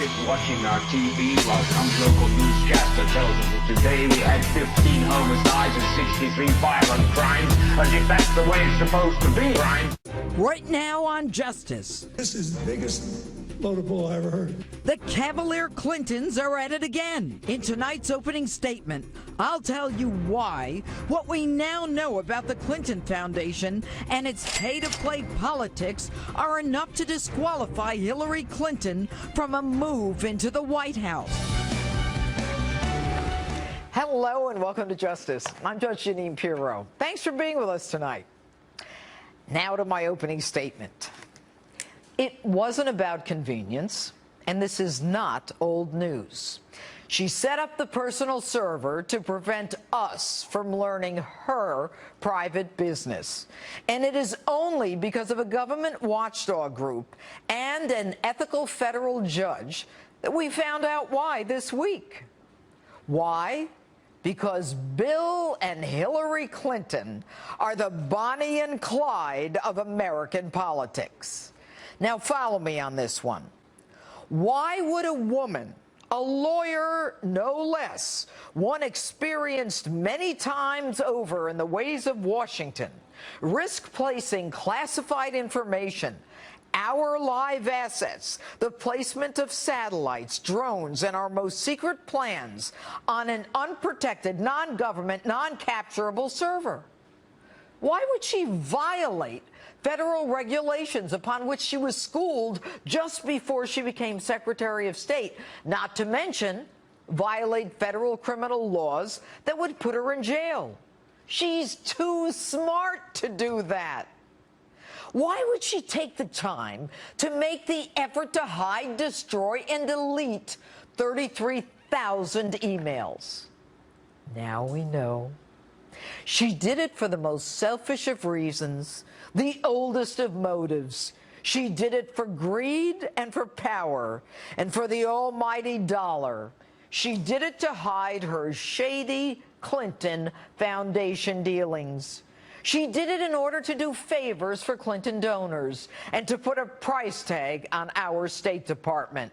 sit watching our TV while some local newscaster tells us that today we had 15 homicides and 63 violent crimes, as if that's the way it's supposed to be, right? Right now on Justice. This is the biggest load of bull I ever heard. The Cavalier Clintons are at it again. In tonight's opening statement, I'll tell you why, what we now know about the Clinton Foundation and its pay-to-play politics are enough to disqualify Hillary Clinton from a move into the White House. Hello and welcome to Justice. I'm Judge Jeanine Pirro. Thanks for being with us tonight. Now to my opening statement. It wasn't about convenience, and this is not old news. She set up the personal server to prevent us from learning her private business. And it is only because of a government watchdog group and an ethical federal judge that we found out why this week. Why? Because Bill and Hillary Clinton are the Bonnie and Clyde of American politics. Now follow me on this one. Why would a woman, a lawyer no less, one experienced many times over in the ways of Washington, risk placing classified information, our live assets, the placement of satellites, drones, and our most secret plans on an unprotected, non-government, non-capturable server? Why would she violate federal regulations upon which she was schooled just before she became Secretary of State, not to mention violate federal criminal laws that would put her in jail? She's too smart to do that. Why would she take the time to make the effort to hide, destroy, and delete 33,000 emails? Now we know. She did it for the most selfish of reasons, the oldest of motives. She did it for greed and for power and for the almighty dollar. She did it to hide her shady Clinton Foundation dealings. She did it in order to do favors for Clinton donors and to put a price tag on our State Department.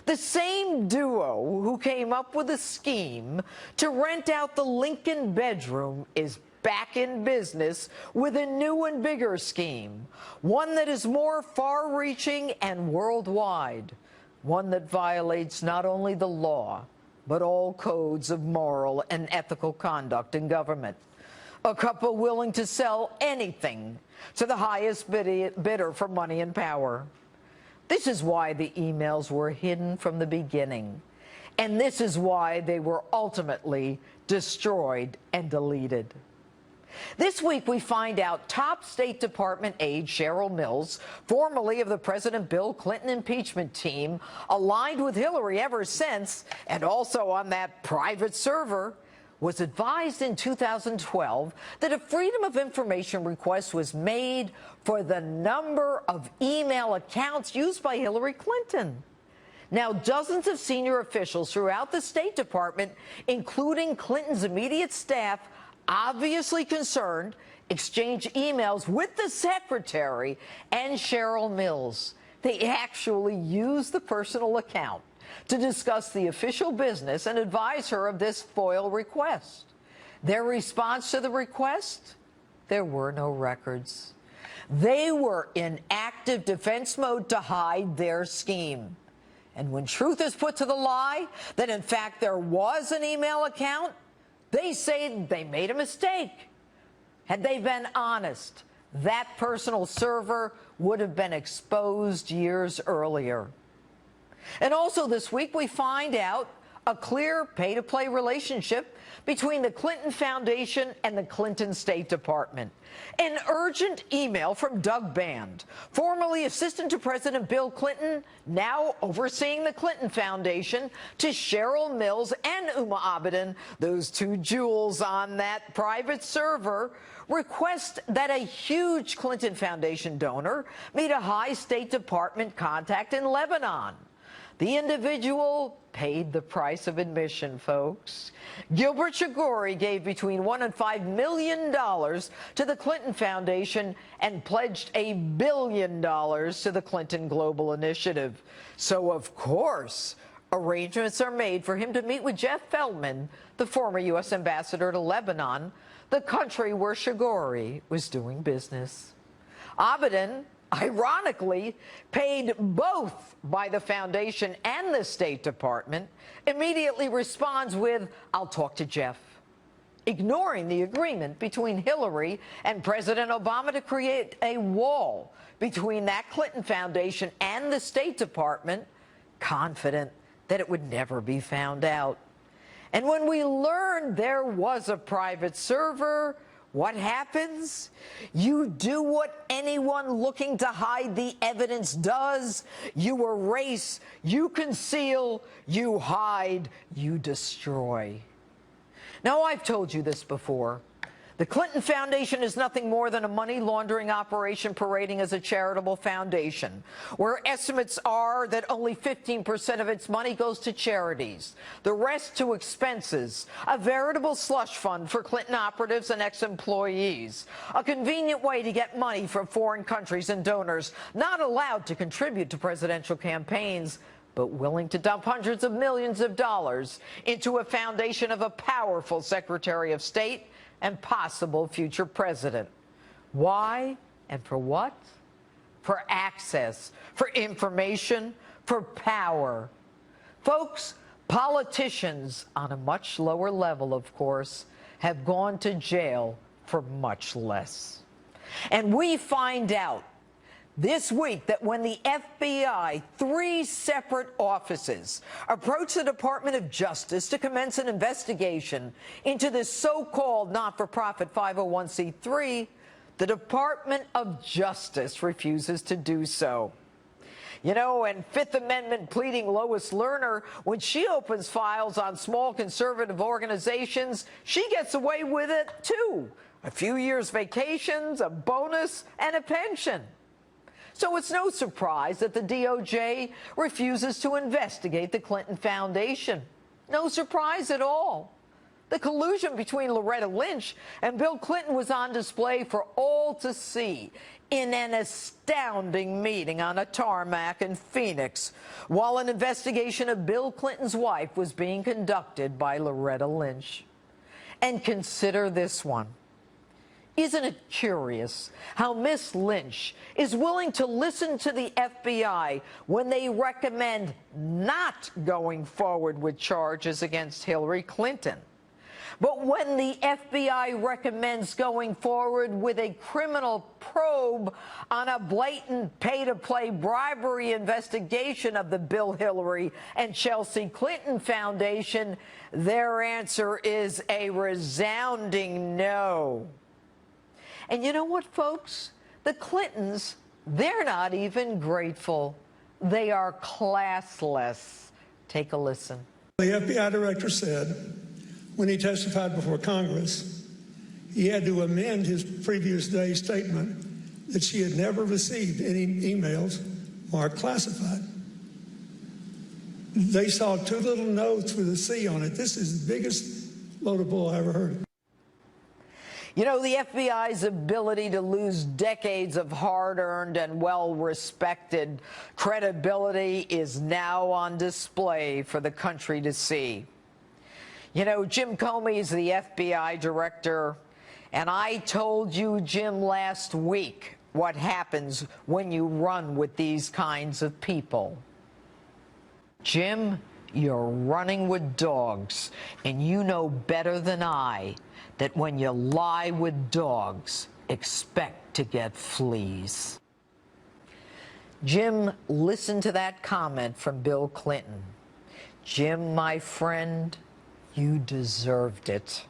The same duo who came up with a scheme to rent out the Lincoln bedroom is back in business with a new and bigger scheme, one that is more far-reaching and worldwide, one that violates not only the law, but all codes of moral and ethical conduct in government. A couple willing to sell anything to the highest bidder for money and power. This is why the emails were hidden from the beginning, and this is why they were ultimately destroyed and deleted. This week, we find out top State Department aide Cheryl Mills, formerly of the President Bill Clinton impeachment team, aligned with Hillary ever since, and also on that private server, was advised in 2012 that a Freedom of Information request was made for the number of email accounts used by Hillary Clinton. Now, dozens of senior officials throughout the State Department, including Clinton's immediate staff, obviously concerned, exchanged emails with the secretary and Cheryl Mills. They actually used the personal account to discuss the official business and advise her of this FOIL request. Their response to the request? There were no records. They were in active defense mode to hide their scheme. And when truth is put to the lie, that in fact there was an email account, they say they made a mistake. Had they been honest, that personal server would have been exposed years earlier. And also this week, we find out a clear pay-to-play relationship between the Clinton Foundation and the Clinton State Department. An urgent email from Doug Band, formerly assistant to President Bill Clinton, now overseeing the Clinton Foundation, to Cheryl Mills and Uma Abedin, those two jewels on that private server, request that a huge Clinton Foundation donor meet a high State Department contact in Lebanon. The individual paid the price of admission, folks. Gilbert Chagoury gave between $1 and $5 million to the Clinton Foundation and pledged $1 billion to the Clinton Global Initiative. So, of course, arrangements are made for him to meet with Jeff Feldman, the former U.S. ambassador to Lebanon, the country where Chagoury was doing business. Abadan, ironically, paid both by the foundation and the State Department, immediately responds with, "I'll talk to Jeff," ignoring the agreement between Hillary and President Obama to create a wall between that Clinton Foundation and the State Department, confident that it would never be found out. And when we learned there was a private server, what happens? You do what anyone looking to hide the evidence does. You erase, you conceal, you hide, you destroy. Now, I've told you this before. The Clinton Foundation is nothing more than a money laundering operation parading as a charitable foundation, where estimates are that only 15% of its money goes to charities, the rest to expenses, a veritable slush fund for Clinton operatives and ex-employees, a convenient way to get money from foreign countries and donors not allowed to contribute to presidential campaigns, but willing to dump hundreds of millions of dollars into a foundation of a powerful Secretary of State and possible future president. Why and for what? For access, for information, for power. Folks, politicians on a much lower level, of course, have gone to jail for much less. And we find out this week that when the FBI, 3 separate offices, approached the Department of Justice to commence an investigation into this so-called not-for-profit 501c3, the Department of Justice refuses to do so. You know, and Fifth Amendment pleading Lois Lerner, when she opens files on small conservative organizations, she gets away with it too. A few years vacations, a bonus, and a pension. So it's no surprise that the DOJ refuses to investigate the Clinton Foundation. No surprise at all. The collusion between Loretta Lynch and Bill Clinton was on display for all to see in an astounding meeting on a tarmac in Phoenix, while an investigation of Bill Clinton's wife was being conducted by Loretta Lynch. And consider this one. Isn't it curious how Miss Lynch is willing to listen to the FBI when they recommend not going forward with charges against Hillary Clinton? But when the FBI recommends going forward with a criminal probe on a blatant pay-to-play bribery investigation of the Bill Hillary and Chelsea Clinton Foundation, their answer is a resounding no. And you know what, folks? The Clintons, they're not even grateful. They are classless. Take a listen. The FBI director said when he testified before Congress, he had to amend his previous day statement that she had never received any emails marked classified. They saw 2 little notes with a C on it. This is the biggest load of bull I ever heard. You know, the FBI's ability to lose decades of hard-earned and well-respected credibility is now on display for the country to see. You know, Jim Comey's the FBI director, and I told you, Jim, last week what happens when you run with these kinds of people. Jim, you're running with dogs, and you know better than I that when you lie with dogs, expect to get fleas. Jim, listen to that comment from Bill Clinton. Jim, my friend, you deserved it.